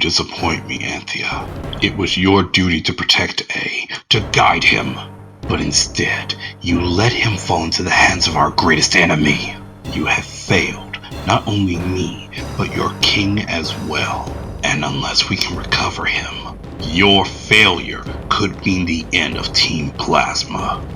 disappoint me, Anthea. It was your duty to protect A, to guide him. But instead, you let him fall into the hands of our greatest enemy. You have failed, not only me, but your king as well. And unless we can recover him, your failure could mean the end of Team Plasma.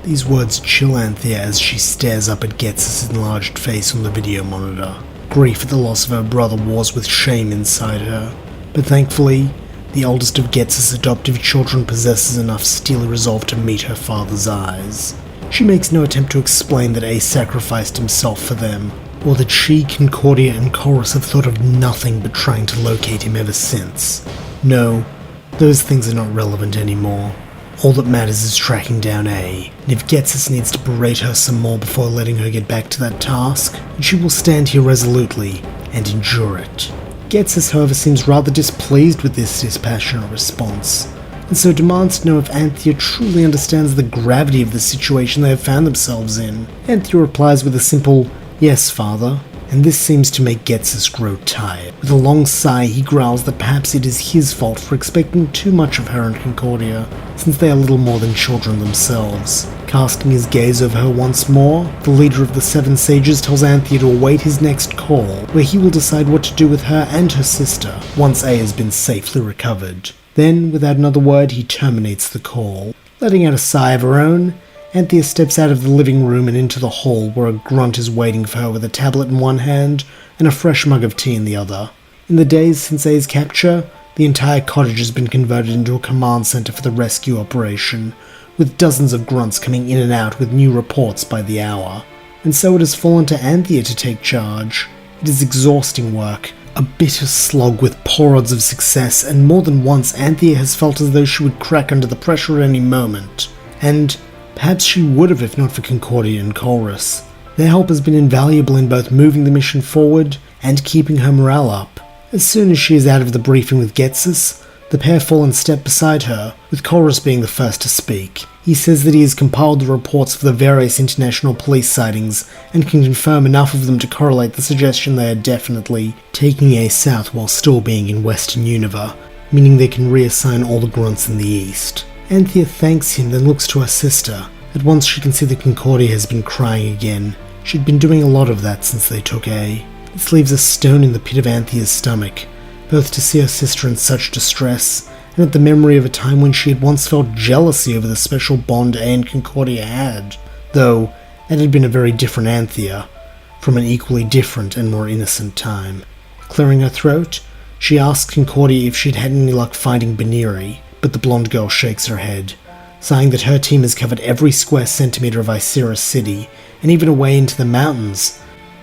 These words chill Anthea as she stares up at Ghetsis' enlarged face on the video monitor. Grief at the loss of her brother wars with shame inside her. But thankfully, the oldest of Ghetsis' adoptive children possesses enough steely resolve to meet her father's eyes. She makes no attempt to explain that Ace sacrificed himself for them, or that she, Concordia, and Chorus have thought of nothing but trying to locate him ever since. No, those things are not relevant anymore. All that matters is tracking down A, and if Ghetsis needs to berate her some more before letting her get back to that task, she will stand here resolutely and endure it. Ghetsis, however, seems rather displeased with this dispassionate response, and so demands to know if Anthea truly understands the gravity of the situation they have found themselves in. Anthea replies with a simple, "Yes, father," and this seems to make Ghetsis grow tired. With a long sigh, he growls that perhaps it is his fault for expecting too much of her and Concordia, since they are little more than children themselves. Casting his gaze over her once more, the leader of the Seven Sages tells Anthea to await his next call, where he will decide what to do with her and her sister, once A has been safely recovered. Then, without another word, he terminates the call. Letting out a sigh of her own, Anthea steps out of the living room and into the hall, where a grunt is waiting for her with a tablet in one hand and a fresh mug of tea in the other. In the days since A's capture, the entire cottage has been converted into a command center for the rescue operation, with dozens of grunts coming in and out with new reports by the hour. And so it has fallen to Anthea to take charge. It is exhausting work, a bitter slog with poor odds of success, and more than once Anthea has felt as though she would crack under the pressure at any moment. And perhaps she would have if not for Concordia and Chorus. Their help has been invaluable in both moving the mission forward and keeping her morale up. As soon as she is out of the briefing with Ghetsis, the pair fall in step beside her, with Chorus being the first to speak. He says that he has compiled the reports for the various international police sightings and can confirm enough of them to correlate the suggestion they are definitely taking A south while still being in Western Unova, meaning they can reassign all the grunts in the east. Anthea thanks him, then looks to her sister. At once she can see that Concordia has been crying again. She'd been doing a lot of that since they took A. This leaves a stone in the pit of Anthea's stomach, both to see her sister in such distress, and at the memory of a time when she had once felt jealousy over the special bond A and Concordia had, though that had been a very different Anthea, from an equally different and more innocent time. Clearing her throat, she asks Concordia if she'd had any luck finding Baniri, but the blonde girl shakes her head, sighing that her team has covered every square centimeter of Icera City, and even away into the mountains,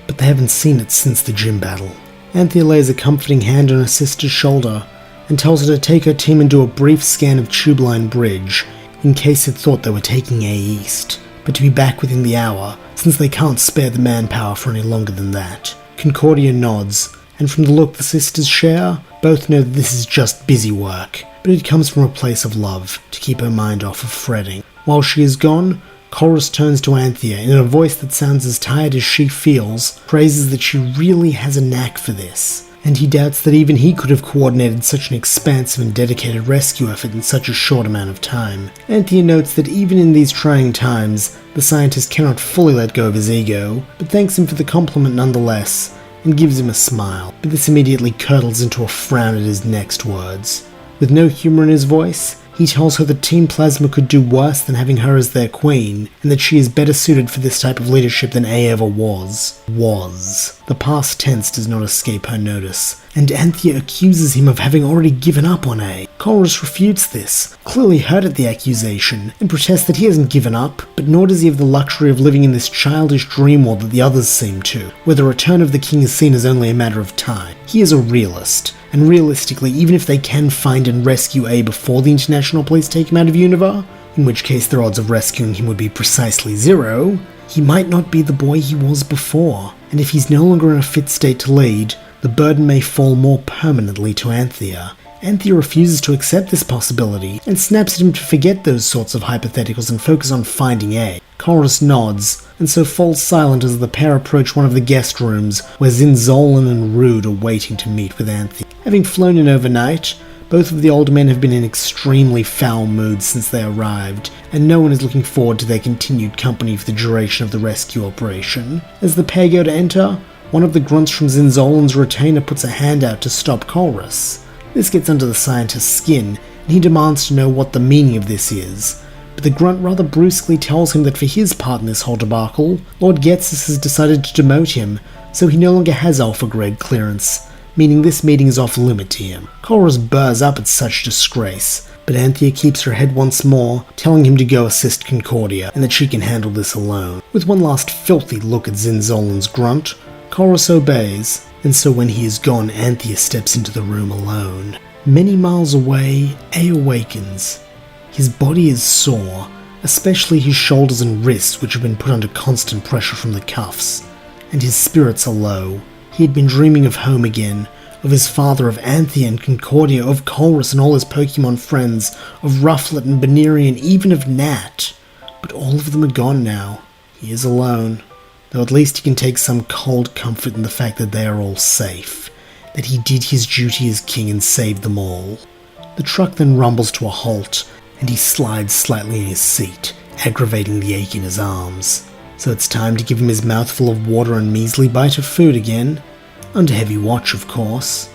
but they haven't seen it since the gym battle. Anthea lays a comforting hand on her sister's shoulder, and tells her to take her team and do a brief scan of Tube Line Bridge, in case it thought they were taking A east, but to be back within the hour, since they can't spare the manpower for any longer than that. Concordia nods, and from the look the sisters share, both know that this is just busy work, but it comes from a place of love, to keep her mind off of fretting. While she is gone, Chorus turns to Anthea, and in a voice that sounds as tired as she feels, praises that she really has a knack for this, and he doubts that even he could have coordinated such an expansive and dedicated rescue effort in such a short amount of time. Anthea notes that even in these trying times, the scientist cannot fully let go of his ego, but thanks him for the compliment nonetheless, and gives him a smile, but this immediately curdles into a frown at his next words. With no humor in his voice, he tells her that Team Plasma could do worse than having her as their queen, and that she is better suited for this type of leadership than A ever was. The past tense does not escape her notice, and Anthea accuses him of having already given up on A. Chorus refutes this, clearly hurt at the accusation, and protests that he hasn't given up, but nor does he have the luxury of living in this childish dream world that the others seem to, where the return of the king is seen as only a matter of time. He is a realist, and realistically, even if they can find and rescue A before the international police take him out of Unova, in which case their odds of rescuing him would be precisely zero, he might not be the boy he was before, and if he's no longer in a fit state to lead, the burden may fall more permanently to Anthea. Anthea refuses to accept this possibility, and snaps at him to forget those sorts of hypotheticals and focus on finding A. Chorus nods, and so falls silent as the pair approach one of the guest rooms where Zinzolan and Rude are waiting to meet with Anthea. Having flown in overnight, both of the older men have been in extremely foul moods since they arrived, and no one is looking forward to their continued company for the duration of the rescue operation. As the pair go to enter, one of the grunts from Zinzolan's retainer puts a hand out to stop Chorus. This gets under the scientist's skin, and he demands to know what the meaning of this is. But the grunt rather brusquely tells him that for his part in this whole debacle, Lord Ghetsis has decided to demote him, so he no longer has Alpha Grade clearance, meaning this meeting is off limit to him. Chorus burrs up at such disgrace, but Anthea keeps her head once more, telling him to go assist Concordia, and that she can handle this alone. With one last filthy look at Zinzolan's grunt, Chorus obeys, and so when he is gone, Anthea steps into the room alone. Many miles away, A awakens. His body is sore, especially his shoulders and wrists, which have been put under constant pressure from the cuffs, and his spirits are low. He had been dreaming of home again, of his father, of Anthea and Concordia, of Chorus and all his Pokemon friends, of Rufflet and Baneri, and even of Nat. But all of them are gone now. He is alone, though at least he can take some cold comfort in the fact that they are all safe, that he did his duty as king and saved them all. The truck then rumbles to a halt, and he slides slightly in his seat, aggravating the ache in his arms. So it's time to give him his mouthful of water and measly bite of food again. Under heavy watch, of course.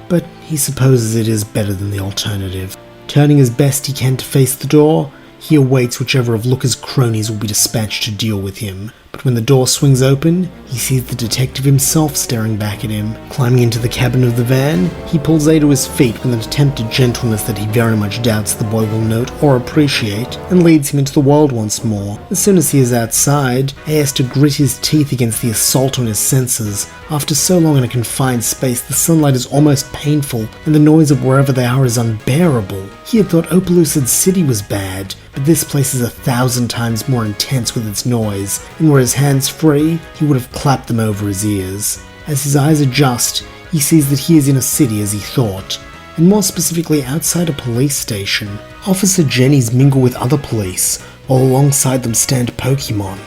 But he supposes it is better than the alternative. Turning as best he can to face the door, he awaits whichever of Looker's cronies will be dispatched to deal with him. But when the door swings open, he sees the detective himself staring back at him. Climbing into the cabin of the van, he pulls A to his feet with an attempt at gentleness that he very much doubts the boy will note or appreciate, and leads him into the world once more. As soon as he is outside, A has to grit his teeth against the assault on his senses. After so long in a confined space, the sunlight is almost painful, and the noise of wherever they are is unbearable. He had thought Opelucid City was bad, but this place is 1,000 times more intense with its noise, and were his hands free, he would have clapped them over his ears. As his eyes adjust, he sees that he is in a city as he thought, and more specifically outside a police station. Officer Jenny's mingle with other police, while alongside them stand Pokemon.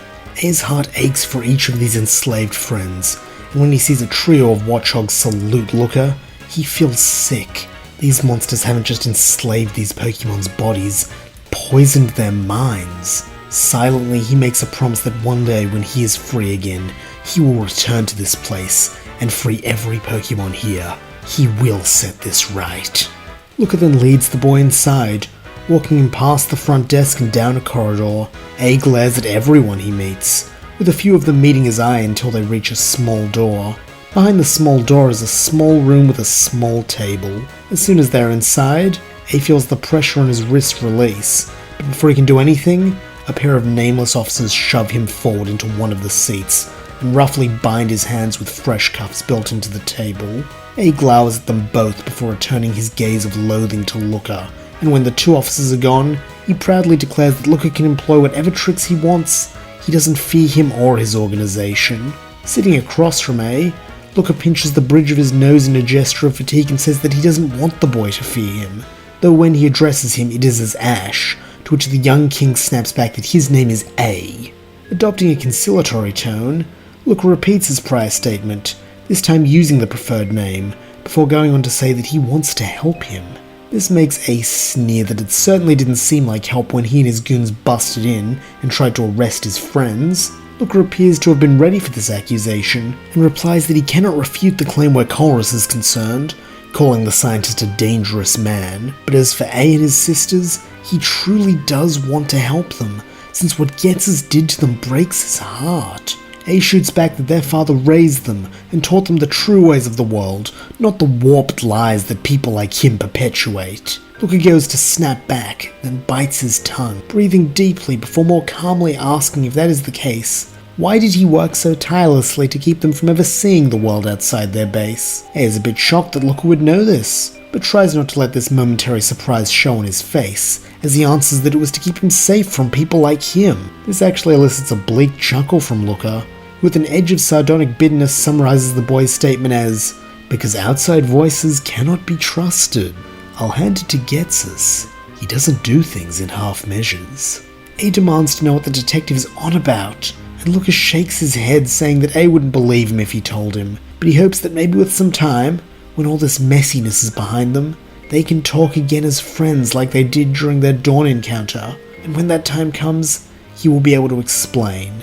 A's heart aches for each of these enslaved friends, and when he sees a trio of Watchhogs salute Looker, he feels sick. These monsters haven't just enslaved these Pokemon's bodies, poisoned their minds. Silently, he makes a promise that one day when he is free again, he will return to this place and free every Pokemon here. He will set this right. Looker then leads the boy inside, walking him past the front desk and down a corridor. A glares at everyone he meets, with a few of them meeting his eye until they reach a small door. Behind the small door is a small room with a small table. As soon as they're inside, A feels the pressure on his wrist release, but before he can do anything, a pair of nameless officers shove him forward into one of the seats and roughly bind his hands with fresh cuffs built into the table. A glowers at them both before returning his gaze of loathing to Looker, and when the two officers are gone, he proudly declares that Looker can employ whatever tricks he wants. He doesn't fear him or his organization. Sitting across from A, Looker pinches the bridge of his nose in a gesture of fatigue and says that he doesn't want the boy to fear him, though when he addresses him it is as Ash, to which the young king snaps back that his name is A. Adopting a conciliatory tone, Looker repeats his prior statement, this time using the preferred name, before going on to say that he wants to help him. This makes A sneer that it certainly didn't seem like help when he and his goons busted in and tried to arrest his friends. Looker appears to have been ready for this accusation, and replies that he cannot refute the claim where Chorus is concerned, calling the scientist a dangerous man. But as for A and his sisters, he truly does want to help them, since what Ghetsis did to them breaks his heart. A shoots back that their father raised them and taught them the true ways of the world, not the warped lies that people like him perpetuate. Looker goes to snap back, then bites his tongue, breathing deeply before more calmly asking if that is the case. Why did he work so tirelessly to keep them from ever seeing the world outside their base? A is a bit shocked that Looker would know this, but tries not to let this momentary surprise show on his face, as he answers that it was to keep him safe from people like him. This actually elicits a bleak chuckle from Looker, who with an edge of sardonic bitterness summarizes the boy's statement as, "Because outside voices cannot be trusted. I'll hand it to Ghetsis. He doesn't do things in half measures." A demands to know what the detective is on about, and Lucas shakes his head, saying that A wouldn't believe him if he told him, but he hopes that maybe with some time, when all this messiness is behind them, they can talk again as friends like they did during their dawn encounter, and when that time comes, he will be able to explain.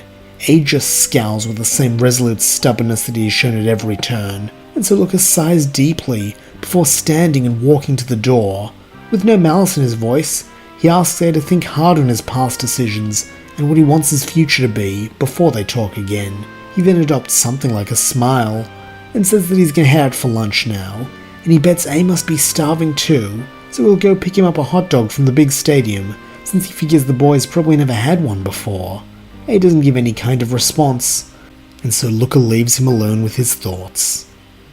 A just scowls with the same resolute stubbornness that he has shown at every turn, and so Lucas sighs deeply before standing and walking to the door. With no malice in his voice, he asks A to think hard on his past decisions and what he wants his future to be before they talk again. He then adopts something like a smile, and says that he's going to head out for lunch now, and he bets A must be starving too, so he'll go pick him up a hot dog from the big stadium, since he figures the boys probably never had one before. A doesn't give any kind of response, and so Luca leaves him alone with his thoughts.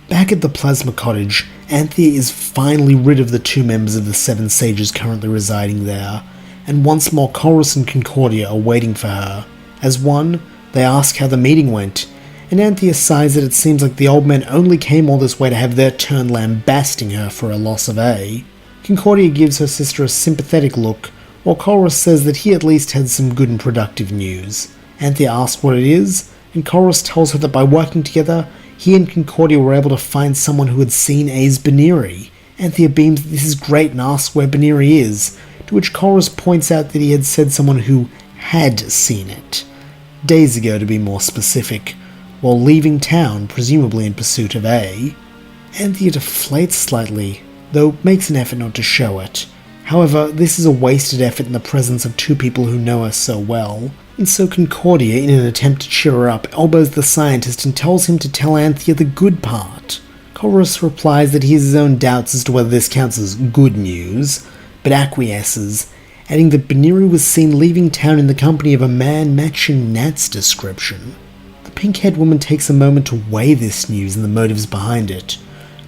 Back at the Plasma Cottage, Anthea is finally rid of the two members of the Seven Sages currently residing there, and once more Chorus and Concordia are waiting for her. As one, they ask how the meeting went, and Anthea sighs that it seems like the old men only came all this way to have their turn lambasting her for a loss of A. Concordia gives her sister a sympathetic look, while Chorus says that he at least had some good and productive news. Anthea asks what it is, and Chorus tells her that by working together, he and Concordia were able to find someone who had seen A's Baneri. Anthea beams that this is great and asks where Baneri is, to which Chorus points out that he had said someone who had seen it. Days ago, to be more specific, while leaving town, presumably in pursuit of A. Anthea deflates slightly, though makes an effort not to show it. However, this is a wasted effort in the presence of two people who know her so well, and so Concordia, in an attempt to cheer her up, elbows the scientist and tells him to tell Anthea the good part. Chorus replies that he has his own doubts as to whether this counts as good news, but acquiesces, adding that Baneri was seen leaving town in the company of a man matching Nat's description. The pink-haired woman takes a moment to weigh this news and the motives behind it.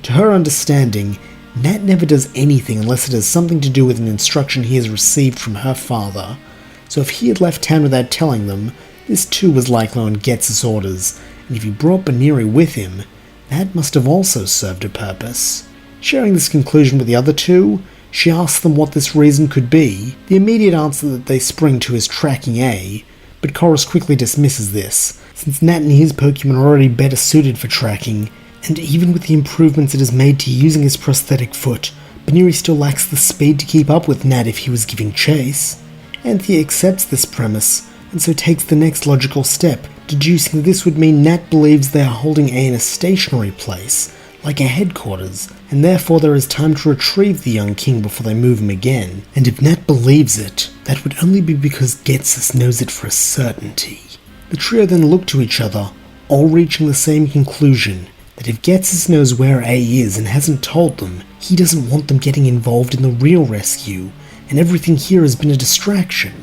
To her understanding, Nat never does anything unless it has something to do with an instruction he has received from her father, so if he had left town without telling them, this too was likely on Ghetsis' orders, and if he brought Baneri with him, that must have also served a purpose. Sharing this conclusion with the other two, she asks them what this reason could be. The immediate answer that they spring to is tracking A, but Chorus quickly dismisses this, since Nat and his Pokemon are already better suited for tracking, and even with the improvements it has made to using his prosthetic foot, Baneri still lacks the speed to keep up with Nat if he was giving chase. Anthea accepts this premise, and so takes the next logical step, deducing that this would mean Nat believes they are holding A in a stationary place, like a headquarters, and therefore there is time to retrieve the young king before they move him again. And if Nat believes it, that would only be because Ghetsis knows it for a certainty. The trio then look to each other, all reaching the same conclusion, that if Ghetsis knows where A is and hasn't told them, he doesn't want them getting involved in the real rescue, and everything here has been a distraction.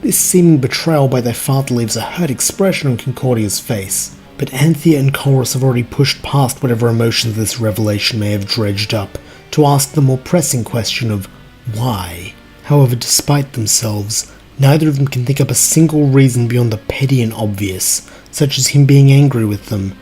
This seeming betrayal by their father leaves a hurt expression on Concordia's face, but Anthea and Chorus have already pushed past whatever emotions this revelation may have dredged up, to ask the more pressing question of why. However, despite themselves, neither of them can think up a single reason beyond the petty and obvious, such as him being angry with them,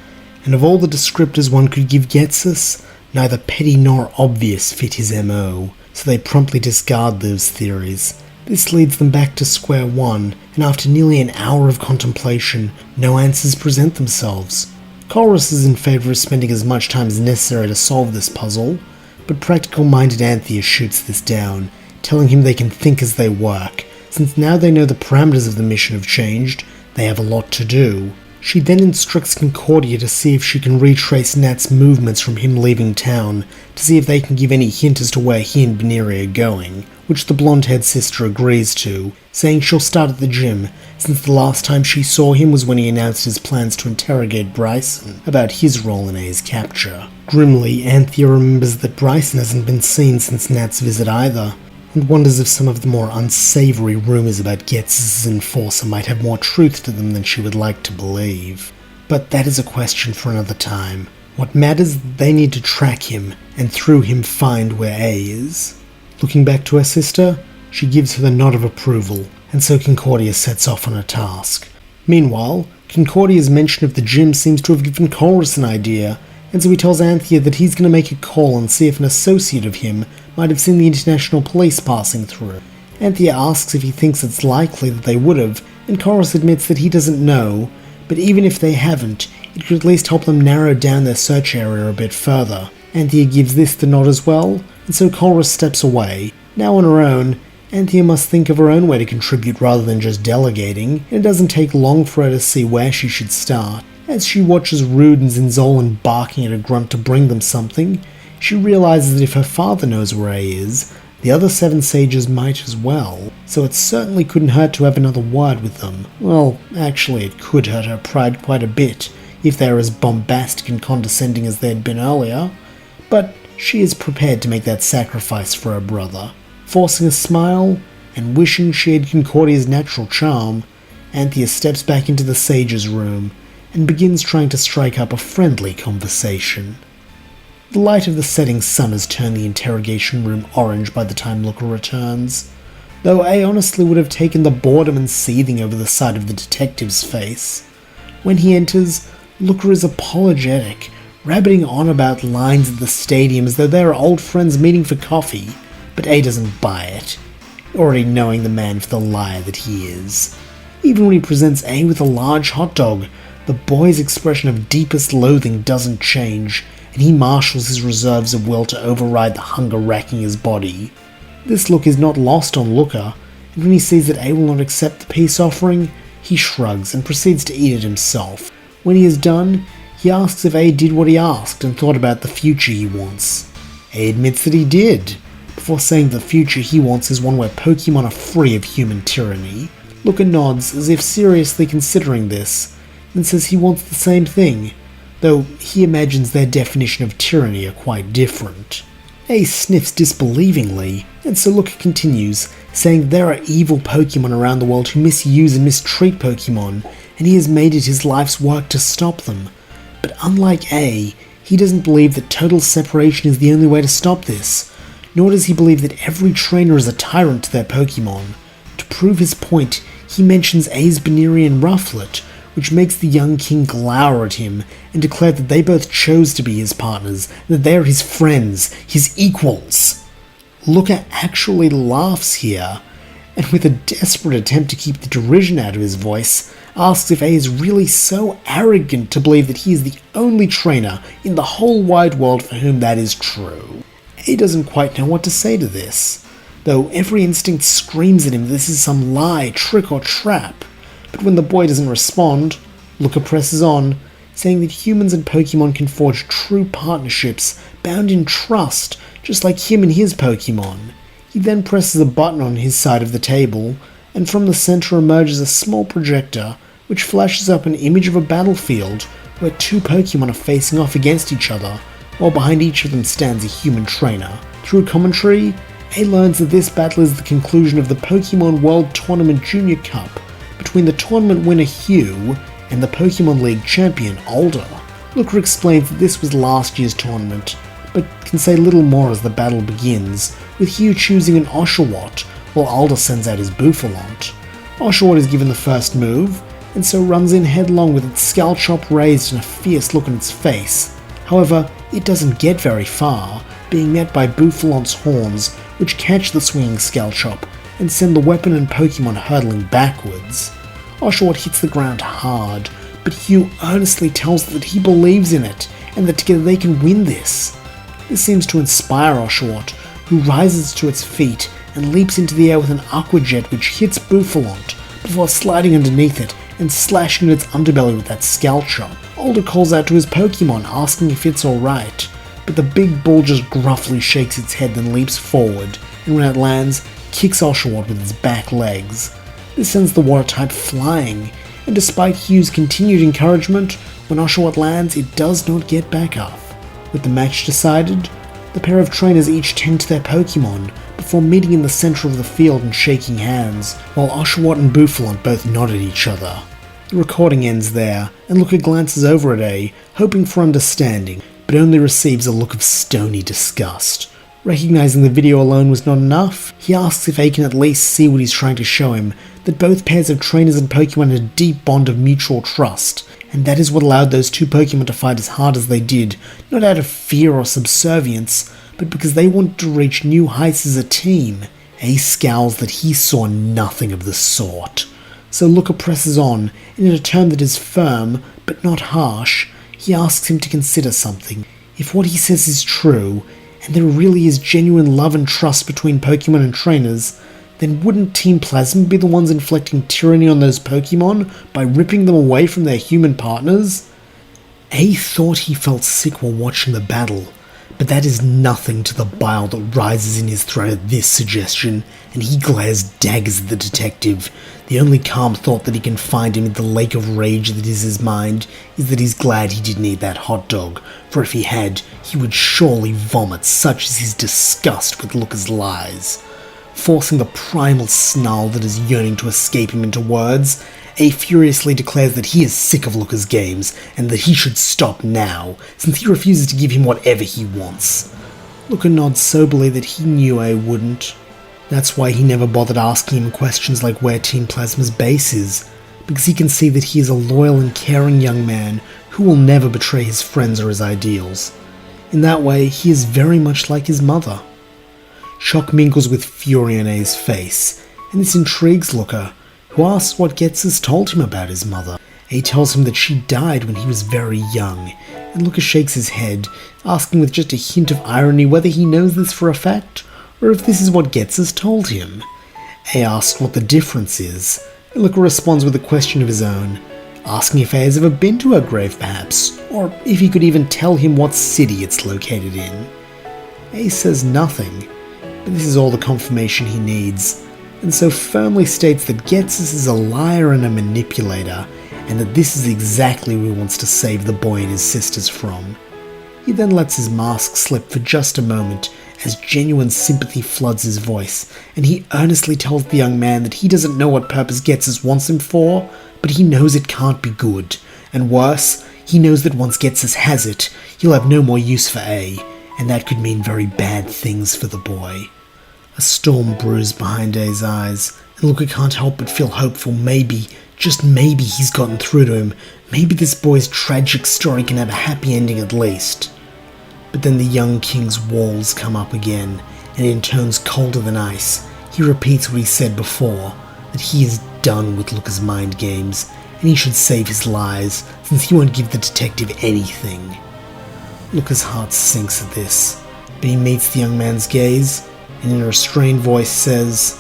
and of all the descriptors one could give Ghetsis, neither petty nor obvious fit his MO, so they promptly discard those theories. This leads them back to square one, and after nearly an hour of contemplation, no answers present themselves. Chorus is in favour of spending as much time as necessary to solve this puzzle, but practical-minded Anthea shoots this down, telling him they can think as they work, since now they know the parameters of the mission have changed, they have a lot to do. She then instructs Concordia to see if she can retrace Nat's movements from him leaving town, to see if they can give any hint as to where he and Baneri are going, which the blonde-haired sister agrees to, saying she'll start at the gym, since the last time she saw him was when he announced his plans to interrogate Bryson about his role in A's capture. Grimly, Anthea remembers that Bryson hasn't been seen since Nat's visit either, and wonders if some of the more unsavory rumours about Ghetsis' enforcer might have more truth to them than she would like to believe. But that is a question for another time. What matters is that they need to track him, and through him find where A is. Looking back to her sister, she gives her the nod of approval, and so Concordia sets off on her task. Meanwhile, Concordia's mention of the gym seems to have given Chorus an idea, and so he tells Anthea that he's going to make a call and see if an associate of him might have seen the international police passing through. Anthea asks if he thinks it's likely that they would have, and Chorus admits that he doesn't know, but even if they haven't, it could at least help them narrow down their search area a bit further. Anthea gives this the nod as well, and so Chorus steps away. Now on her own, Anthea must think of her own way to contribute rather than just delegating, and it doesn't take long for her to see where she should start. As she watches Rude and Zinzolan barking at a grunt to bring them something, she realizes that if her father knows where A is, the other 7 sages might as well, so it certainly couldn't hurt to have another word with them. Well, actually it could hurt her pride quite a bit, if they are as bombastic and condescending as they had been earlier, but she is prepared to make that sacrifice for her brother. Forcing a smile, and wishing she had Concordia's natural charm, Anthea steps back into the sage's room, and begins trying to strike up a friendly conversation. The light of the setting sun has turned the interrogation room orange by the time Looker returns, though A honestly would have taken the boredom and seething over the sight of the detective's face. When he enters, Looker is apologetic, rabbiting on about lines at the stadium as though they are old friends meeting for coffee, but A doesn't buy it, already knowing the man for the liar that he is. Even when he presents A with a large hot dog, the boy's expression of deepest loathing doesn't change, and he marshals his reserves of will to override the hunger racking his body. This look is not lost on Looker, and when he sees that A will not accept the peace offering, he shrugs and proceeds to eat it himself. When he is done, he asks if A did what he asked and thought about the future he wants. A admits that he did, before saying the future he wants is one where Pokemon are free of human tyranny. Looker nods as if seriously considering this, and says he wants the same thing, though he imagines their definition of tyranny are quite different. A sniffs disbelievingly, and so Looker continues, saying there are evil Pokemon around the world who misuse and mistreat Pokemon, and he has made it his life's work to stop them. But unlike A, he doesn't believe that total separation is the only way to stop this, nor does he believe that every trainer is a tyrant to their Pokemon. To prove his point, he mentions A's Banerian Rufflet, which makes the young king glower at him and declare that they both chose to be his partners, that they are his friends, his equals. Looker actually laughs here, and with a desperate attempt to keep the derision out of his voice, asks if A is really so arrogant to believe that he is the only trainer in the whole wide world for whom that is true. A doesn't quite know what to say to this, though every instinct screams at him that this is some lie, trick, or trap. But when the boy doesn't respond, Looker presses on, saying that humans and Pokemon can forge true partnerships, bound in trust, just like him and his Pokemon. He then presses a button on his side of the table, and from the center emerges a small projector, which flashes up an image of a battlefield, where 2 Pokemon are facing off against each other, while behind each of them stands a human trainer. Through commentary, A learns that this battle is the conclusion of the Pokemon World Tournament Junior Cup, between the tournament winner Hugh and the Pokemon League champion Alder. Looker explains that this was last year's tournament, but can say little more as the battle begins, with Hugh choosing an Oshawott, while Alder sends out his Bouffalont. Oshawott is given the first move, and so runs in headlong with its Scalchop raised and a fierce look on its face. However, it doesn't get very far, being met by Bouffalont's horns, which catch the swinging Scalchop and send the weapon and Pokemon hurtling backwards. Oshawott hits the ground hard, but Hugh earnestly tells it that he believes in it, and that together they can win this. This seems to inspire Oshawott, who rises to its feet and leaps into the air with an Aqua Jet which hits Bouffalont, before sliding underneath it and slashing at its underbelly with that Scalchop. Alder calls out to his Pokemon, asking if it's alright, but the big bull just gruffly shakes its head then leaps forward, and when it lands, kicks Oshawott with its back legs. This sends the water type flying, and despite Hugh's continued encouragement, when Oshawott lands, it does not get back up. With the match decided, the pair of trainers each tend to their Pokemon, before meeting in the center of the field and shaking hands, while Oshawott and Bouffalont both nod at each other. The recording ends there, and Looker glances over at A, hoping for understanding, but only receives a look of stony disgust. Recognizing the video alone was not enough, he asks if A can at least see what he's trying to show him, that both pairs of trainers and Pokemon had a deep bond of mutual trust, and that is what allowed those 2 Pokemon to fight as hard as they did, not out of fear or subservience, but because they wanted to reach new heights as a team. Ace scowls that he saw nothing of the sort. So Looker presses on, and in a tone that is firm, but not harsh, he asks him to consider something. If what he says is true, and there really is genuine love and trust between Pokemon and trainers, then wouldn't Team Plasma be the ones inflicting tyranny on those Pokemon by ripping them away from their human partners? A thought he felt sick while watching the battle, but that is nothing to the bile that rises in his throat at this suggestion, and he glares daggers at the detective. The only calm thought that he can find amid the lake of rage that is his mind is that he's glad he didn't eat that hot dog, for if he had, he would surely vomit, such is his disgust with Looker's lies. Forcing the primal snarl that is yearning to escape him into words, A furiously declares that he is sick of Looker's games, and that he should stop now, since he refuses to give him whatever he wants. Looker nods soberly that he knew A wouldn't. That's why he never bothered asking him questions like where Team Plasma's base is, because he can see that he is a loyal and caring young man who will never betray his friends or his ideals. In that way, he is very much like his mother. Shock mingles with fury on A's face, and this intrigues Looker, who asks what Ghetsis told him about his mother. A tells him that she died when he was very young, and Looker shakes his head, asking with just a hint of irony whether he knows this for a fact, or if this is what Ghetsis told him. A asks what the difference is, and Looker responds with a question of his own, asking if A has ever been to her grave perhaps, or if he could even tell him what city it's located in. A says nothing, but this is all the confirmation he needs, and so firmly states that Ghetsis is a liar and a manipulator, and that this is exactly who he wants to save the boy and his sisters from. He then lets his mask slip for just a moment as genuine sympathy floods his voice, and he earnestly tells the young man that he doesn't know what purpose Ghetsis wants him for, but he knows it can't be good, and worse, he knows that once Ghetsis has it, he'll have no more use for A, and that could mean very bad things for the boy. A storm brews behind A's eyes, and Looker can't help but feel hopeful. Maybe, just maybe, he's gotten through to him. Maybe this boy's tragic story can have a happy ending at least. But then the young king's walls come up again, and in tones colder than ice, he repeats what he said before, that he is done with Looker's mind games, and he should save his lies, since he won't give the detective anything. Looker's heart sinks at this, but he meets the young man's gaze, and in a restrained voice says,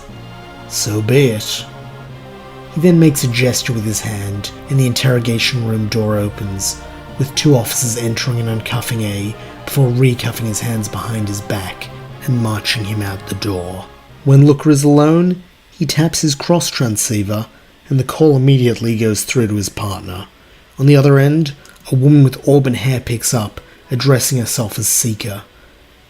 "So be it." He then makes a gesture with his hand, and the interrogation room door opens, with two officers entering and uncuffing A before recuffing his hands behind his back and marching him out the door. When Looker is alone, he taps his cross transceiver, and the call immediately goes through to his partner. On the other end, a woman with auburn hair picks up, addressing herself as Seeker.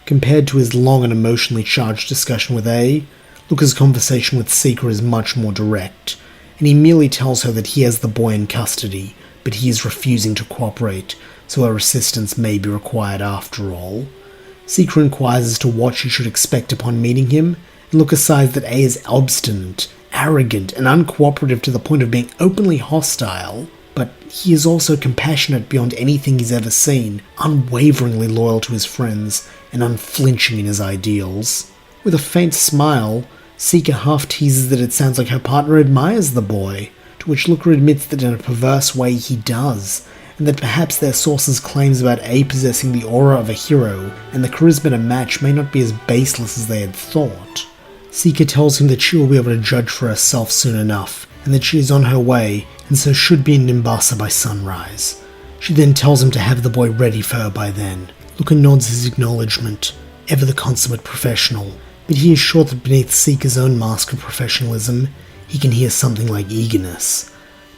Compared to his long and emotionally charged discussion with A, Looker's conversation with Seeker is much more direct, and he merely tells her that he has the boy in custody, but he is refusing to cooperate, so her assistance may be required after all. Seeker inquires as to what she should expect upon meeting him, and Looker sighs that A is obstinate, arrogant, and uncooperative to the point of being openly hostile. But he is also compassionate beyond anything he's ever seen, unwaveringly loyal to his friends, and unflinching in his ideals. With a faint smile, Seeker half teases that it sounds like her partner admires the boy, to which Looker admits that in a perverse way he does, and that perhaps their sources' claims about A possessing the aura of a hero and the charisma to match may not be as baseless as they had thought. Seeker tells him that she will be able to judge for herself soon enough, and that she is on her way, and so should be in Nimbasa by sunrise. She then tells him to have the boy ready for her by then. Looker nods his acknowledgement, ever the consummate professional, but he is sure that beneath Seeker's own mask of professionalism, he can hear something like eagerness.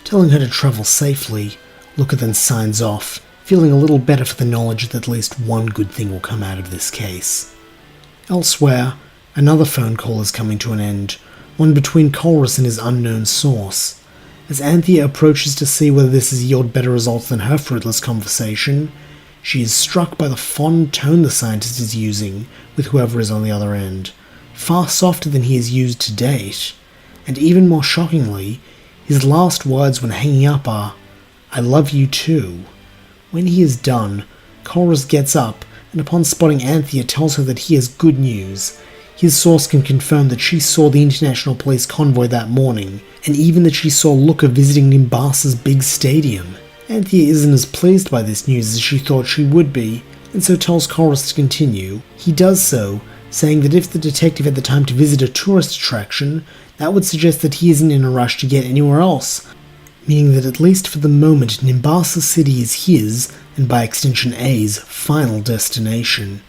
Telling her to travel safely, Looker then signs off, feeling a little better for the knowledge that at least one good thing will come out of this case. Elsewhere, another phone call is coming to an end, one between Colress and his unknown source. As Anthea approaches to see whether this has yielded better results than her fruitless conversation, she is struck by the fond tone the scientist is using with whoever is on the other end, far softer than he has used to date, and even more shockingly, his last words when hanging up are, "I love you too." When he is done, Colress gets up, and upon spotting Anthea tells her that he has good news. His source can confirm that she saw the international police convoy that morning, and even that she saw Looker visiting Nimbasa's big stadium. Anthea isn't as pleased by this news as she thought she would be, and so tells Chorus to continue. He does so, saying that if the detective had the time to visit a tourist attraction, that would suggest that he isn't in a rush to get anywhere else, meaning that at least for the moment Nimbasa City is his, and by extension A's, final destination.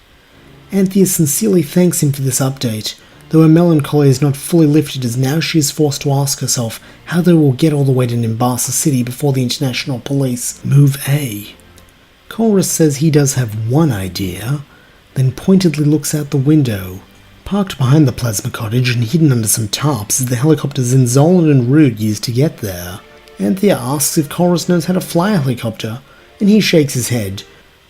Anthea sincerely thanks him for this update, though her melancholy is not fully lifted as now she is forced to ask herself how they will get all the way to Nimbasa City before the international police move A. Chorus says he does have one idea, then pointedly looks out the window. Parked behind the plasma cottage and hidden under some tarps is the helicopter Zinzolan and Rude used to get there. Anthea asks if Chorus knows how to fly a helicopter, and he shakes his head.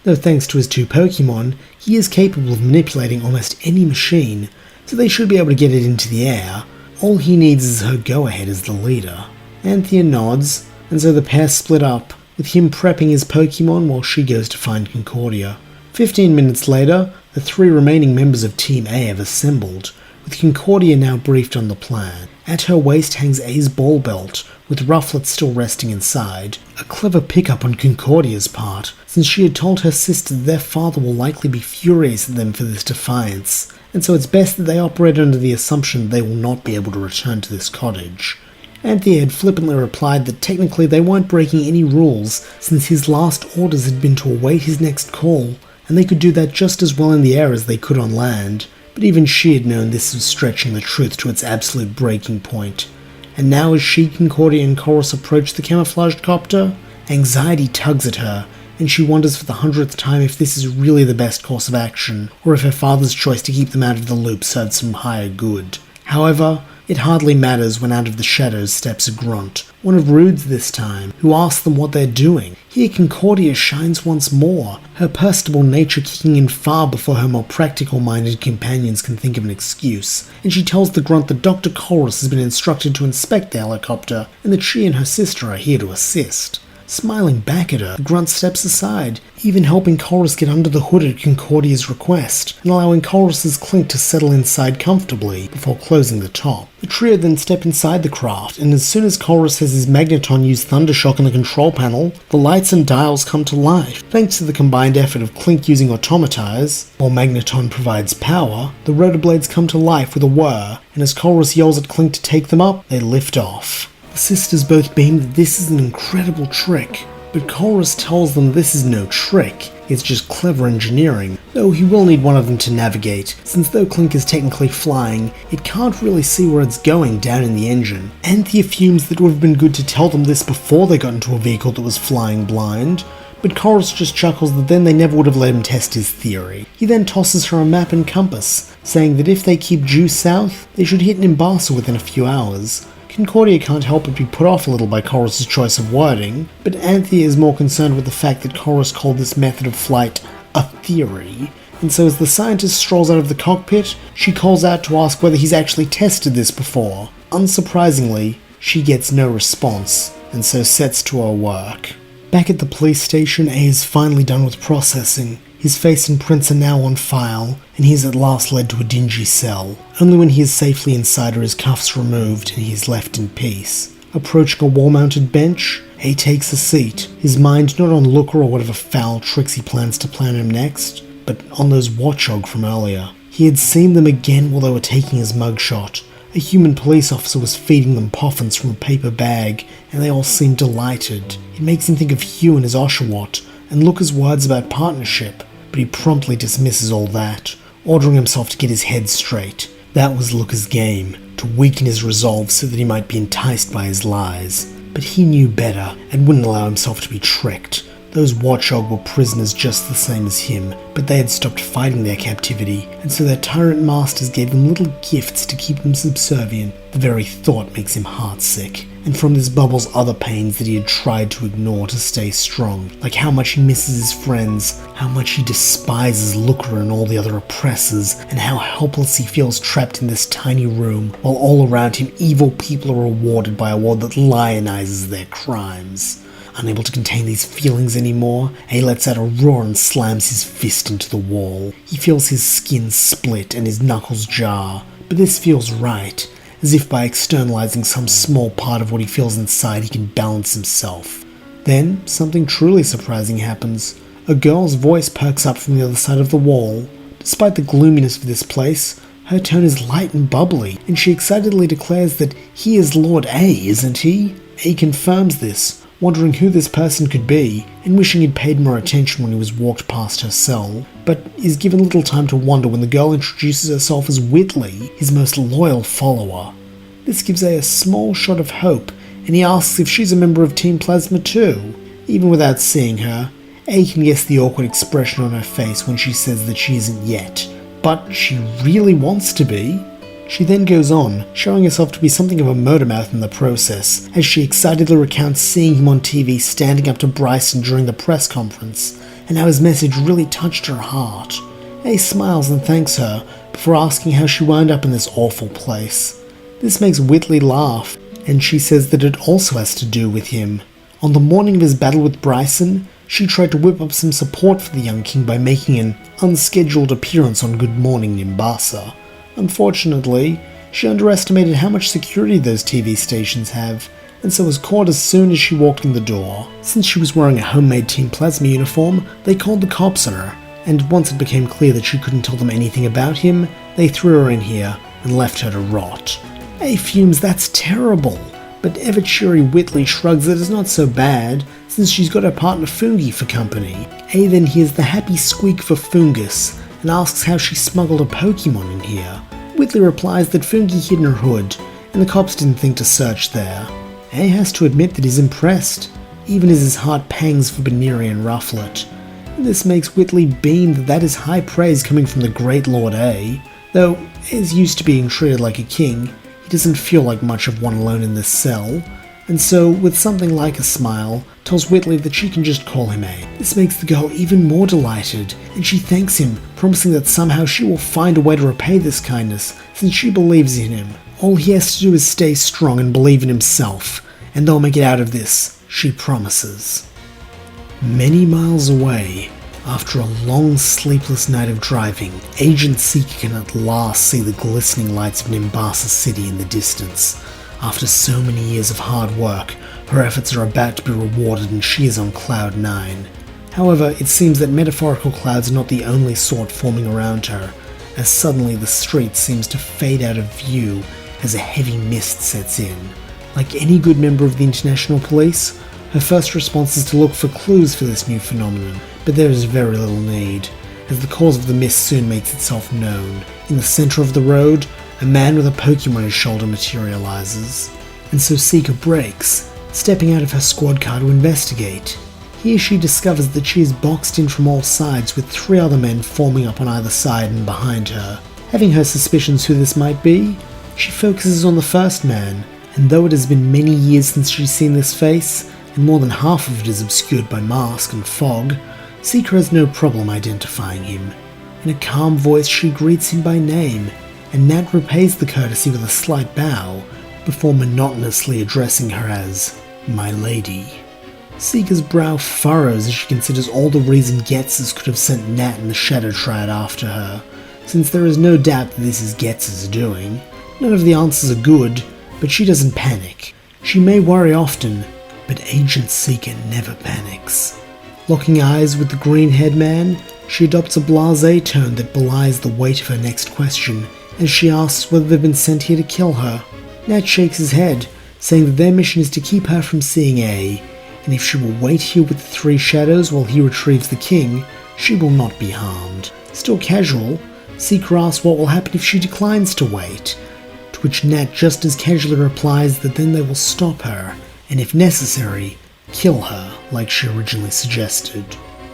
Though thanks to his 2 Pokemon, he is capable of manipulating almost any machine, so they should be able to get it into the air. All he needs is her go-ahead as the leader. Anthea nods, and so the pair split up, with him prepping his Pokemon while she goes to find Concordia. 15 minutes later, the 3 remaining members of Team A have assembled, with Concordia now briefed on the plan. At her waist hangs A's ball belt, with Rufflet still resting inside, a clever pickup on Concordia's part, since she had told her sister that their father will likely be furious at them for this defiance, and so it's best that they operate under the assumption that they will not be able to return to this cottage. Anthea had flippantly replied that technically they weren't breaking any rules, since his last orders had been to await his next call, and they could do that just as well in the air as they could on land, but even she had known this was stretching the truth to its absolute breaking point. And now as she, Concordia, and Chorus approach the camouflaged copter, anxiety tugs at her, and she wonders for the 100th time if this is really the best course of action, or if her father's choice to keep them out of the loop served some higher good. However, it hardly matters when out of the shadows steps a grunt, one of Rude's this time, who asks them what they're doing. Here Concordia shines once more, her personable nature kicking in far before her more practical-minded companions can think of an excuse, and she tells the grunt that Dr. Chorus has been instructed to inspect the helicopter, and that she and her sister are here to assist. Smiling back at her, the grunt steps aside, even helping Chorus get under the hood at Concordia's request, and allowing Chorus's clink to settle inside comfortably before closing the top. The trio then step inside the craft, and as soon as Chorus has his Magneton use Thundershock on the control panel, the lights and dials come to life. Thanks to the combined effort of Clink using Automatize, while Magneton provides power, the rotor blades come to life with a whir, and as Chorus yells at Clink to take them up, they lift off. The sisters both beam that this is an incredible trick, but Chorus tells them this is no trick, it's just clever engineering, though he will need one of them to navigate, since though Clink is technically flying, it can't really see where it's going down in the engine. Anthea fumes that it would have been good to tell them this before they got into a vehicle that was flying blind, but Chorus just chuckles that then they never would have let him test his theory. He then tosses her a map and compass, saying that if they keep due south, they should hit Nimbasa within a few hours. Concordia can't help but be put off a little by Chorus's choice of wording, but Anthea is more concerned with the fact that Chorus called this method of flight a theory, and so as the scientist strolls out of the cockpit, she calls out to ask whether he's actually tested this before. Unsurprisingly, she gets no response, and so sets to her work. Back at the police station, A is finally done with processing. His face and prints are now on file, and he is at last led to a dingy cell. Only when he is safely inside are his cuffs removed and he is left in peace. Approaching a wall-mounted bench, A takes a seat, his mind not on Looker or whatever foul tricks he plans to plan him next, but on those watchog from earlier. He had seen them again while they were taking his mugshot. A human police officer was feeding them poffins from a paper bag, and they all seemed delighted. It makes him think of Hugh and his Oshawott, and Looker's words about partnership, but he promptly dismisses all that, ordering himself to get his head straight. That was Looker's game, to weaken his resolve so that he might be enticed by his lies. But he knew better, and wouldn't allow himself to be tricked. Those watchog were prisoners just the same as him, but they had stopped fighting their captivity, and so their tyrant masters gave them little gifts to keep them subservient. The very thought makes him heartsick, and from this bubbles other pains that he had tried to ignore to stay strong, like how much he misses his friends, how much he despises Looker and all the other oppressors, and how helpless he feels trapped in this tiny room, while all around him evil people are rewarded by a world that lionizes their crimes. Unable to contain these feelings anymore, A lets out a roar and slams his fist into the wall. He feels his skin split and his knuckles jar, but this feels right, as if by externalizing some small part of what he feels inside he can balance himself. Then, something truly surprising happens. A girl's voice perks up from the other side of the wall. Despite the gloominess of this place, her tone is light and bubbly, and she excitedly declares that he is Lord A, isn't he? A confirms this, wondering who this person could be, and wishing he'd paid more attention when he was walked past her cell, but is given little time to wonder when the girl introduces herself as Whitley, his most loyal follower. This gives A a small shot of hope, and he asks if she's a member of Team Plasma too. Even without seeing her, A can guess the awkward expression on her face when she says that she isn't yet, but she really wants to be. She then goes on, showing herself to be something of a motormouth in the process, as she excitedly recounts seeing him on TV standing up to Bryson during the press conference, and how his message really touched her heart. A smiles and thanks her, before asking how she wound up in this awful place. This makes Whitley laugh, and she says that it also has to do with him. On the morning of his battle with Bryson, she tried to whip up some support for the young king by making an unscheduled appearance on Good Morning Nimbasa. Unfortunately, she underestimated how much security those TV stations have, and so was caught as soon as she walked in the door. Since she was wearing a homemade Team Plasma uniform, they called the cops on her, and once it became clear that she couldn't tell them anything about him, they threw her in here and left her to rot. A fumes, that's terrible, but ever-cheery Whitley shrugs that it's not so bad, since she's got her partner Fungi for company. A then hears the happy squeak for Fungus, and asks how she smuggled a Pokemon in here. Whitley replies that Fungi hid in her hood, and the cops didn't think to search there. A has to admit that he's impressed, even as his heart pangs for Baneri and Rufflet. This makes Whitley beam that is high praise coming from the great Lord A. Though A is used to being treated like a king, he doesn't feel like much of one alone in this cell, and so, with something like a smile, tells Whitley that she can just call him A. This makes the girl even more delighted, and she thanks him, promising that somehow she will find a way to repay this kindness, since she believes in him. All he has to do is stay strong and believe in himself, and they'll make it out of this, she promises. Many miles away, after a long sleepless night of driving, Agent Seeker can at last see the glistening lights of Nimbasa City in the distance. After so many years of hard work, her efforts are about to be rewarded and she is on Cloud 9. However, it seems that metaphorical clouds are not the only sort forming around her, as suddenly the street seems to fade out of view as a heavy mist sets in. Like any good member of the International Police, her first response is to look for clues for this new phenomenon, but there is very little need, as the cause of the mist soon makes itself known. In the center of the road, a man with a Pokemon on his shoulder materializes, and so Seeker breaks, stepping out of her squad car to investigate. Here she discovers that she is boxed in from all sides with 3 other men forming up on either side and behind her. Having her suspicions who this might be, she focuses on the first man, and though it has been many years since she's seen this face, and more than half of it is obscured by mask and fog, Seeker has no problem identifying him. In a calm voice she greets him by name, and Nat repays the courtesy with a slight bow, before monotonously addressing her as "my lady." Seeker's brow furrows as she considers all the reason Ghetsis could have sent Nat and the Shadow Triad after her, since there is no doubt that this is Ghetsis' doing. None of the answers are good, but she doesn't panic. She may worry often, but Agent Seeker never panics. Locking eyes with the green-haired man, she adopts a blasé tone that belies the weight of her next question, as she asks whether they've been sent here to kill her. Nat shakes his head, saying that their mission is to keep her from seeing A, and if she will wait here with the 3 shadows while he retrieves the king, she will not be harmed. Still casual, Seeker asks what will happen if she declines to wait, to which Nat just as casually replies that then they will stop her, and if necessary, kill her, like she originally suggested.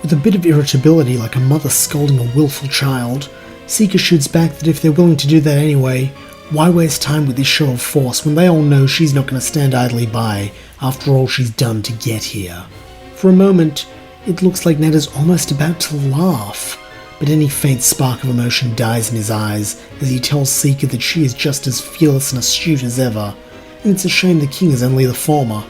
With a bit of irritability like a mother scolding a willful child, Seeker shoots back that if they're willing to do that anyway, why waste time with this show of force when they all know she's not going to stand idly by after all she's done to get here. For a moment, it looks like Nat is almost about to laugh, but any faint spark of emotion dies in his eyes as he tells Seeker that she is just as fearless and astute as ever, and it's a shame the king is only the former.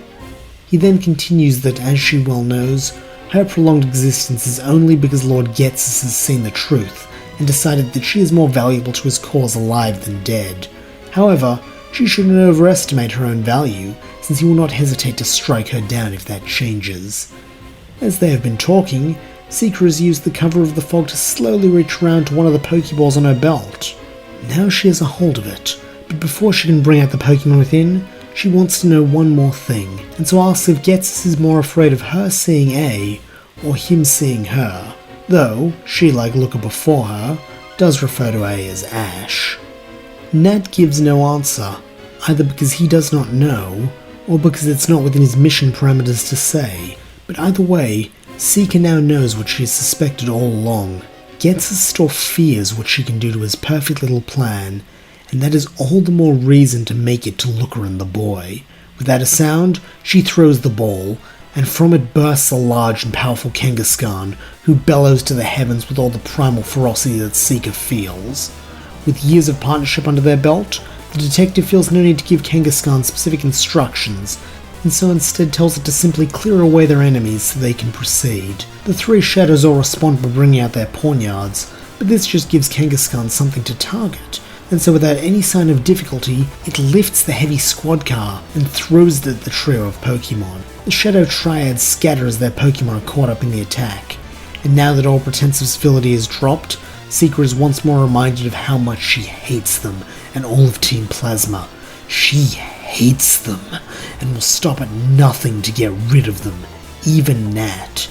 He then continues that, as she well knows, her prolonged existence is only because Lord Ghetsis has seen the truth and decided that she is more valuable to his cause alive than dead. However, she shouldn't overestimate her own value, since he will not hesitate to strike her down if that changes. As they have been talking, Seeker has used the cover of the fog to slowly reach around to one of the Pokeballs on her belt. Now she has a hold of it, but before she can bring out the Pokemon within, she wants to know one more thing, and so asks if Ghetsis is more afraid of her seeing A, or him seeing her, though she, like Looker before her, does refer to A as Ash. Nat gives no answer, either because he does not know, or because it's not within his mission parameters to say, but either way, Seeker now knows what she has suspected all along. Ghetsis still fears what she can do to his perfect little plan, and that is all the more reason to make it to Looker and the boy. Without a sound, she throws the ball, and from it bursts a large and powerful Kangaskhan, who bellows to the heavens with all the primal ferocity that Seeker feels. With years of partnership under their belt, the detective feels no need to give Kangaskhan specific instructions, and so instead tells it to simply clear away their enemies so they can proceed. The three shadows all respond by bringing out their poniards, but this just gives Kangaskhan something to target, and so without any sign of difficulty, it lifts the heavy squad car and throws it at the trio of Pokemon. The Shadow Triad scatter as their Pokemon are caught up in the attack, and now that all pretense of civility is dropped, Seeker is once more reminded of how much she hates them and all of Team Plasma. She hates them, and will stop at nothing to get rid of them, even Nat.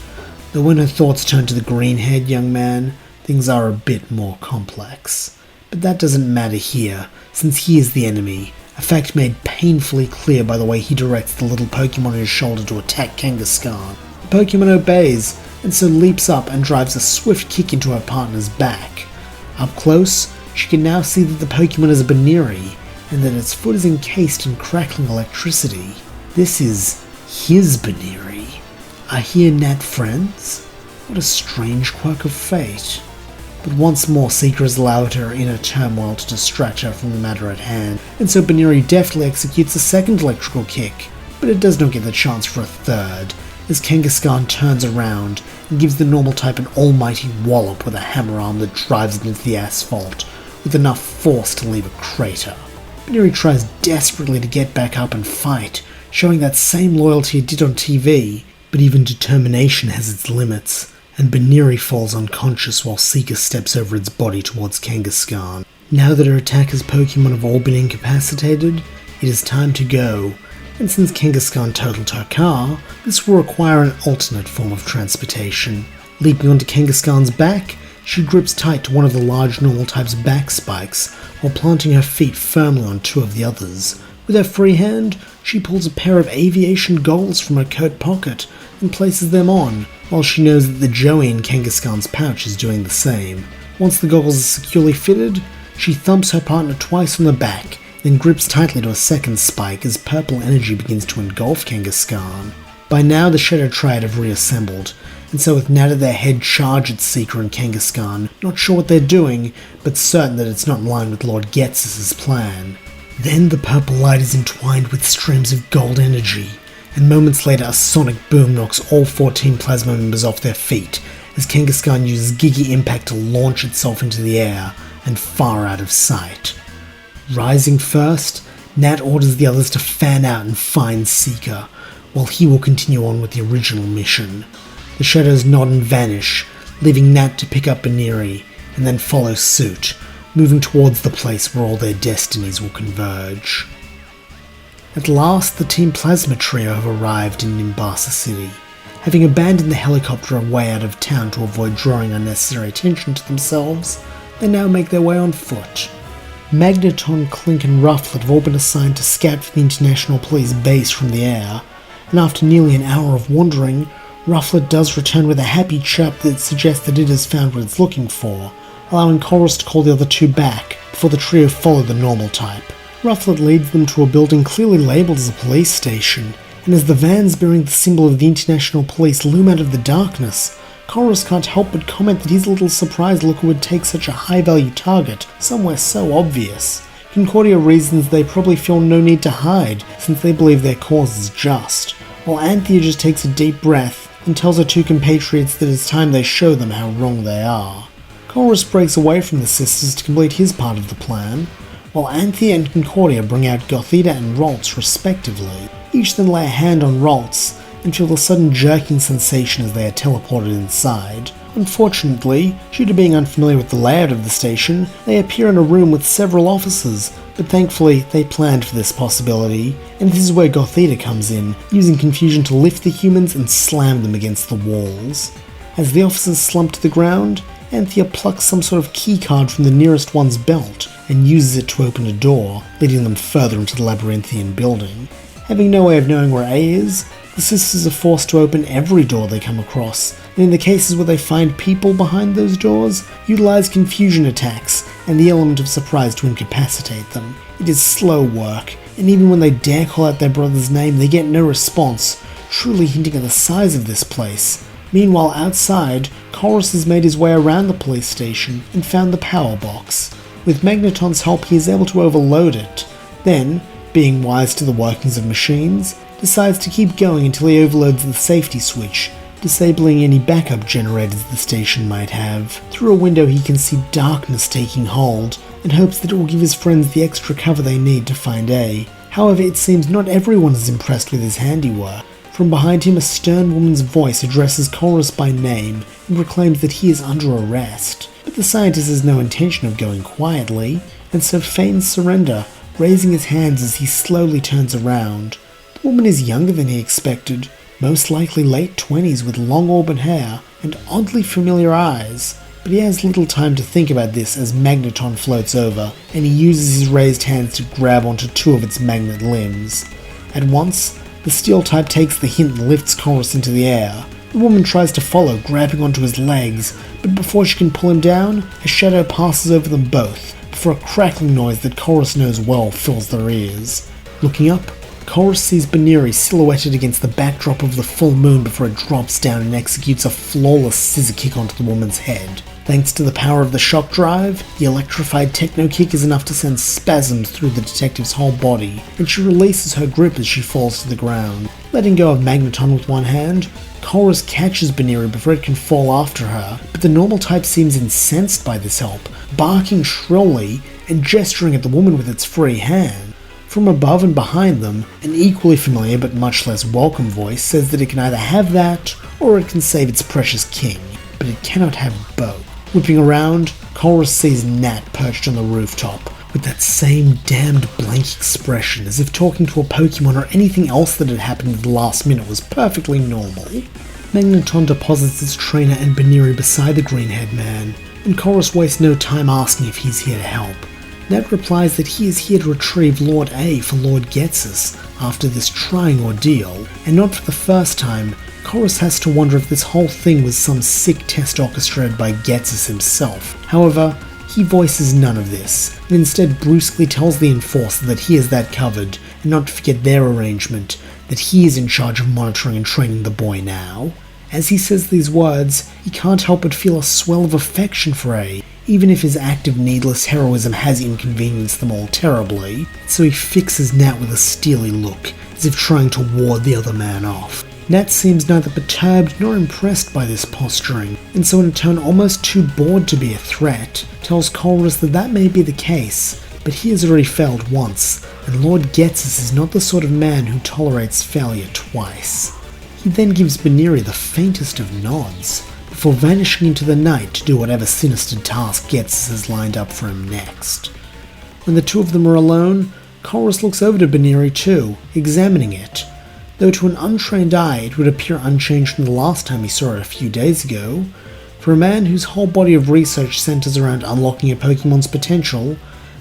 Though when her thoughts turn to the green-haired young man, things are a bit more complex. But that doesn't matter here, since he is the enemy, a fact made painfully clear by the way he directs the little Pokemon on his shoulder to attack Kangaskhan. The Pokemon obeys, and so leaps up and drives a swift kick into her partner's back. Up close, she can now see that the Pokemon is a Baneri, and that its foot is encased in crackling electricity. This is his Baneri. Are he and Nat friends? What a strange quirk of fate. But once more, Seeker has allowed her inner turmoil to distract her from the matter at hand, and so Baneri deftly executes a second electrical kick, but it does not get the chance for a third, as Kangaskhan turns around and gives the normal type an almighty wallop with a hammer arm that drives it into the asphalt, with enough force to leave a crater. Baneri tries desperately to get back up and fight, showing that same loyalty it did on TV, but even determination has its limits, and Baneri falls unconscious while Seeker steps over its body towards Kangaskhan. Now that her attacker's Pokemon have all been incapacitated, it is time to go, and since Kangaskhan totaled her car, this will require an alternate form of transportation. Leaping onto Kangaskhan's back, she grips tight to one of the large normal type's back spikes, while planting her feet firmly on two of the others. With her free hand, she pulls a pair of aviation goggles from her coat pocket and places them on, while she knows that the Joey in Kangaskhan's pouch is doing the same. Once the goggles are securely fitted, she thumps her partner twice on the back, then grips tightly to a second spike as purple energy begins to engulf Kangaskhan. By now the Shadow Triad have reassembled, and so with Nat at their head charge at Seeker and Kangaskhan, not sure what they're doing, but certain that it's not in line with Lord Ghetsis' plan. Then the purple light is entwined with streams of gold energy, and moments later a sonic boom knocks all 14 Plasma members off their feet, as Kangaskhan uses Gigi Impact to launch itself into the air and far out of sight. Rising first, Nat orders the others to fan out and find Seeker, while he will continue on with the original mission. The shadows nod and vanish, leaving Nat to pick up Baneri, and then follow suit, moving towards the place where all their destinies will converge. At last, the Team Plasma trio have arrived in Nimbasa City. Having abandoned the helicopter away out of town to avoid drawing unnecessary attention to themselves, they now make their way on foot. Magneton, Clink and Rufflet have all been assigned to scout for the International Police base from the air, and after nearly an hour of wandering, Rufflet does return with a happy chirp that suggests that it has found what it's looking for, allowing Chorus to call the other two back, before the trio follow the normal type. Rufflet leads them to a building clearly labelled as a police station, and as the vans bearing the symbol of the International Police loom out of the darkness, Chorus can't help but comment that he's a little surprised Looker would take such a high-value target somewhere so obvious. Concordia reasons they probably feel no need to hide, since they believe their cause is just. while Anthea just takes a deep breath and tells her two compatriots that it's time they show them how wrong they are. Chorus breaks away from the sisters to complete his part of the plan, while Anthea and Concordia bring out Gothita and Ralts respectively. Each then lay a hand on Ralts and feel a sudden jerking sensation as they are teleported inside. Unfortunately, due to being unfamiliar with the layout of the station, they appear in a room with several officers, but thankfully they planned for this possibility, and this is where Gothita comes in, using confusion to lift the humans and slam them against the walls. As the officers slump to the ground, Anthea plucks some sort of keycard from the nearest one's belt and uses it to open a door, leading them further into the labyrinthian building. Having no way of knowing where A is, the sisters are forced to open every door they come across, and in the cases where they find people behind those doors, utilize confusion attacks and the element of surprise to incapacitate them. It is slow work, and even when they dare call out their brother's name, they get no response, truly hinting at the size of this place. Meanwhile, outside, Chorus has made his way around the police station and found the power box. With Magneton's help, he is able to overload it. Then, being wise to the workings of machines, decides to keep going until he overloads the safety switch, disabling any backup generators the station might have. Through a window he can see darkness taking hold, and hopes that it will give his friends the extra cover they need to find A. However, it seems not everyone is impressed with his handiwork. From behind him, a stern woman's voice addresses Chorus by name and proclaims that he is under arrest. But the scientist has no intention of going quietly, and so feigns surrender, raising his hands as he slowly turns around. The woman is younger than he expected, most likely late 20s with long auburn hair and oddly familiar eyes, but he has little time to think about this as Magneton floats over, and he uses his raised hands to grab onto two of its magnet limbs. At once, the steel type takes the hint and lifts Chorus into the air. The woman tries to follow, grabbing onto his legs, but before she can pull him down, a shadow passes over them both, before a crackling noise that Chorus knows well fills their ears. Looking up, Chorus sees Baniri silhouetted against the backdrop of the full moon before it drops down and executes a flawless scissor kick onto the woman's head. Thanks to the power of the shock drive, the electrified techno kick is enough to send spasms through the detective's whole body, and she releases her grip as she falls to the ground. Letting go of Magneton with one hand, Chorus catches Baniri before it can fall after her, but the normal type seems incensed by this help, barking shrilly and gesturing at the woman with its free hand. From above and behind them, an equally familiar but much less welcome voice says that it can either have that, or it can save its precious king, but it cannot have both. Whipping around, Chorus sees Nat perched on the rooftop, with that same damned blank expression, as if talking to a Pokemon or anything else that had happened at the last minute was perfectly normal. Magneton deposits its trainer and Baniri beside the green-haired man, and Chorus wastes no time asking if he's here to help. Nat replies that he is here to retrieve Lord A for Lord Ghetsis after this trying ordeal, and not for the first time, Chorus has to wonder if this whole thing was some sick test orchestrated by Ghetsis himself. However, he voices none of this, and instead brusquely tells the enforcer that he has that covered, and not to forget their arrangement, that he is in charge of monitoring and training the boy now. As he says these words, he can't help but feel a swell of affection for A, even if his act of needless heroism has inconvenienced them all terribly, so he fixes Nat with a steely look, as if trying to ward the other man off. Nat seems neither perturbed nor impressed by this posturing, and so in a tone almost too bored to be a threat, tells Chorus that that may be the case, but he has already failed once, and Lord Ghetsis is not the sort of man who tolerates failure twice. He then gives Baniri the faintest of nods, before vanishing into the night to do whatever sinister task Ghetsis has lined up for him next. When the two of them are alone, Chorus looks over to Baniri too, examining it. Though to an untrained eye it would appear unchanged from the last time he saw it a few days ago, for a man whose whole body of research centers around unlocking a Pokemon's potential,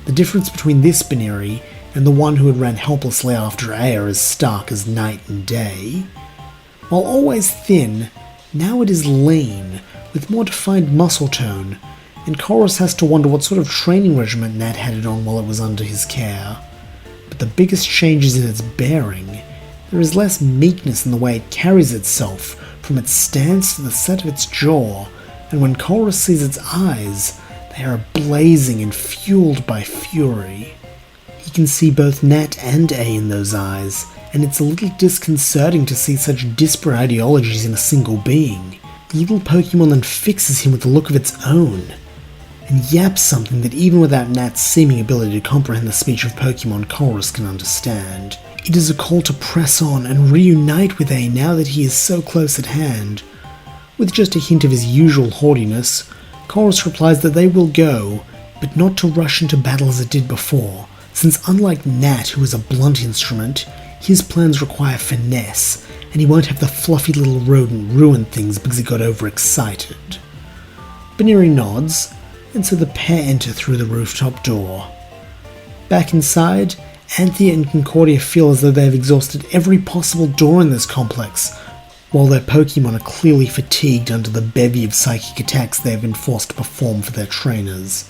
the difference between this Baniri and the one who had ran helplessly after A are as stark as night and day. While always thin, now it is lean, with more defined muscle tone, and Chorus has to wonder what sort of training regimen Nat had it on while it was under his care. But the biggest change is in its bearing. There is less meekness in the way it carries itself, from its stance to the set of its jaw, and when Chorus sees its eyes, they are blazing and fueled by fury. He can see both Nat and A in those eyes, and it's a little disconcerting to see such disparate ideologies in a single being. The little Pokemon then fixes him with a look of its own, and yaps something that even without Nat's seeming ability to comprehend the speech of Pokemon, Colress can understand. It is a call to press on and reunite with A now that he is so close at hand. With just a hint of his usual haughtiness, Colress replies that they will go, but not to rush into battle as it did before, since unlike Nat, who is a blunt instrument, his plans require finesse, and he won't have the fluffy little rodent ruin things because he got overexcited. Baneri nods, and so the pair enter through the rooftop door. Back inside, Anthea and Concordia feel as though they have exhausted every possible door in this complex, while their Pokemon are clearly fatigued under the bevy of psychic attacks they have been forced to perform for their trainers.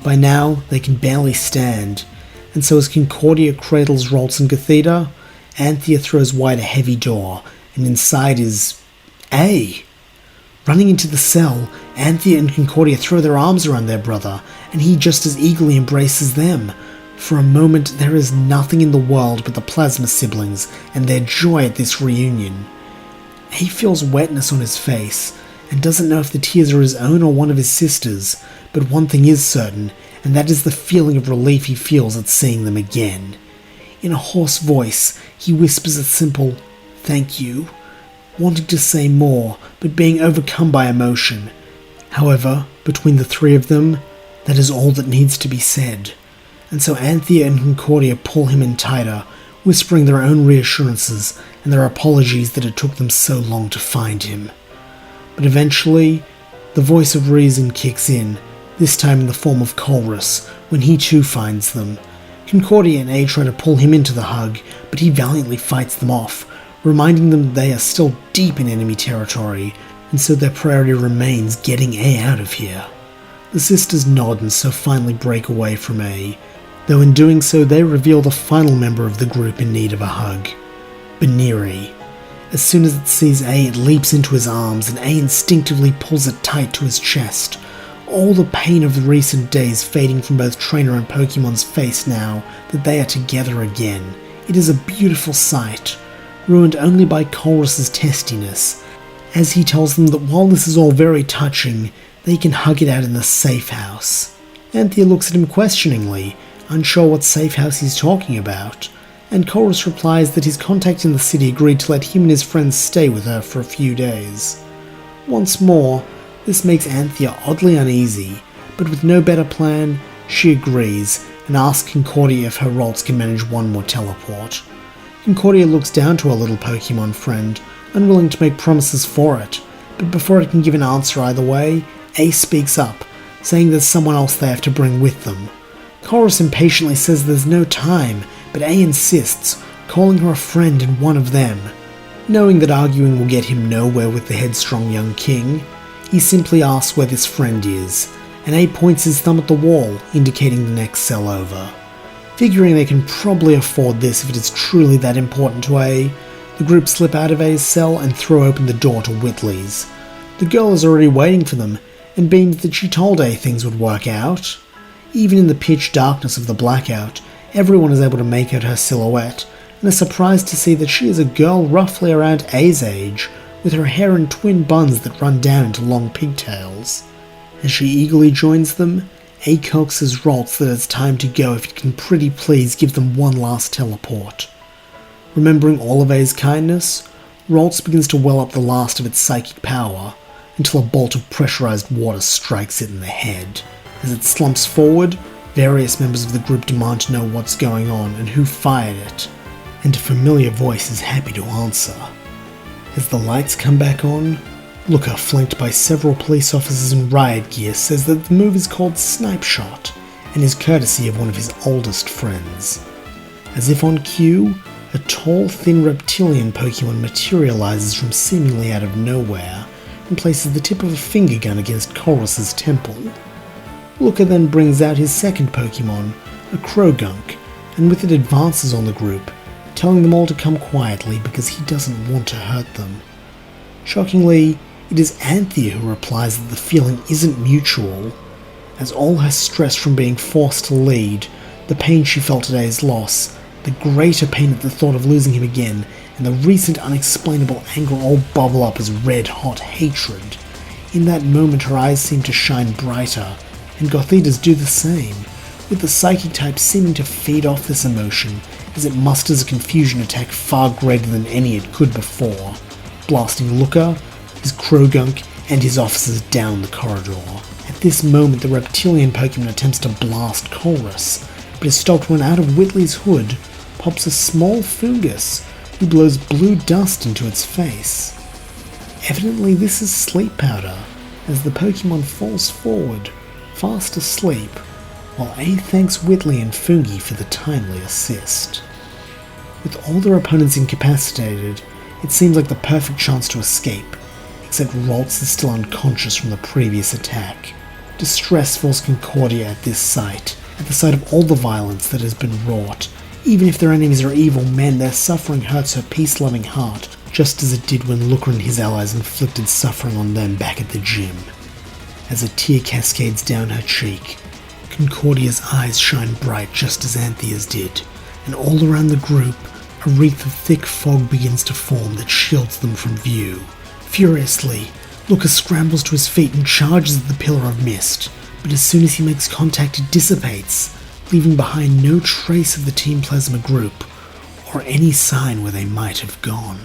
By now, they can barely stand, and so as Concordia cradles Ralts and Gothita, Anthea throws wide a heavy door, and inside is A. Running into the cell, Anthea and Concordia throw their arms around their brother, and he just as eagerly embraces them. For a moment, there is nothing in the world but the Plasma siblings and their joy at this reunion. A feels wetness on his face, and doesn't know if the tears are his own or one of his sister's, but one thing is certain, and that is the feeling of relief he feels at seeing them again. In a hoarse voice, he whispers a simple, "Thank you," wanting to say more, but being overcome by emotion. However, between the three of them, that is all that needs to be said. And so Anthea and Concordia pull him in tighter, whispering their own reassurances and their apologies that it took them so long to find him. But eventually, the voice of reason kicks in, this time in the form of Colress, when he too finds them. Concordia and A try to pull him into the hug, but he valiantly fights them off, reminding them that they are still deep in enemy territory, and so their priority remains getting A out of here. The sisters nod and so finally break away from A, though in doing so they reveal the final member of the group in need of a hug, Baneri. As soon as it sees A, it leaps into his arms, and A instinctively pulls it tight to his chest, all the pain of the recent days fading from both trainer and Pokemon's face now that they are together again. It is a beautiful sight, ruined only by Colress's testiness, as he tells them that while this is all very touching, they can hug it out in the safe house. Anthea looks at him questioningly, unsure what safe house he's talking about, and Colress replies that his contact in the city agreed to let him and his friends stay with her for a few days. Once more, this makes Anthea oddly uneasy, but with no better plan, she agrees and asks Concordia if her Ralts can manage one more teleport. Concordia looks down to her little Pokemon friend, unwilling to make promises for it, but before it can give an answer either way, A speaks up, saying there's someone else they have to bring with them. Colress impatiently says there's no time, but A insists, calling her a friend and one of them. Knowing that arguing will get him nowhere with the headstrong young king, he simply asks where this friend is, and A points his thumb at the wall, indicating the next cell over. Figuring they can probably afford this if it is truly that important to A, the group slip out of A's cell and throw open the door to Whitley's. The girl is already waiting for them, and beams that she told A things would work out. Even in the pitch darkness of the blackout, everyone is able to make out her silhouette, and is surprised to see that she is a girl roughly around A's age, with her hair in twin buns that run down into long pigtails. As she eagerly joins them, A coaxes Ralts that it's time to go if it can pretty please give them one last teleport. Remembering all of A's kindness, Ralts begins to well up the last of its psychic power, until a bolt of pressurized water strikes it in the head. As it slumps forward, various members of the group demand to know what's going on and who fired it, and a familiar voice is happy to answer. As the lights come back on, Looker, flanked by several police officers in riot gear, says that the move is called Snipe Shot, and is courtesy of one of his oldest friends. As if on cue, a tall, thin reptilian Pokemon materializes from seemingly out of nowhere, and places the tip of a finger gun against Colress's temple. Looker then brings out his second Pokemon, a Krogunk, and with it advances on the group, telling them all to come quietly because he doesn't want to hurt them. Shockingly, it is Anthea who replies that the feeling isn't mutual. As all her stress from being forced to lead, The pain she felt at A's loss, the greater pain at the thought of losing him again, and the recent unexplainable anger all bubble up as red-hot hatred. In that moment her eyes seem to shine brighter, and Gothita's do the same, with the psychic type seeming to feed off this emotion as it musters a confusion attack far greater than any it could before, blasting Looker, his Krogunk, and his officers down the corridor. At this moment the reptilian Pokemon attempts to blast Chorus, but is stopped when out of Whitley's hood pops a small fungus who blows blue dust into its face. Evidently this is sleep powder, as the Pokemon falls forward, fast asleep, while A thanks Whitley and Fungi for the timely assist. With all their opponents incapacitated, it seems like the perfect chance to escape, except Ralts is still unconscious from the previous attack. Distress fills Concordia at this sight, at the sight of all the violence that has been wrought. Even if their enemies are evil men, their suffering hurts her peace-loving heart, just as it did when Looker and his allies inflicted suffering on them back at the gym. As a tear cascades down her cheek, Concordia's eyes shine bright just as Anthea's did, and all around the group, a wreath of thick fog begins to form that shields them from view. Furiously, Looker scrambles to his feet and charges at the pillar of mist, but as soon as he makes contact it dissipates, leaving behind no trace of the Team Plasma group, or any sign where they might have gone.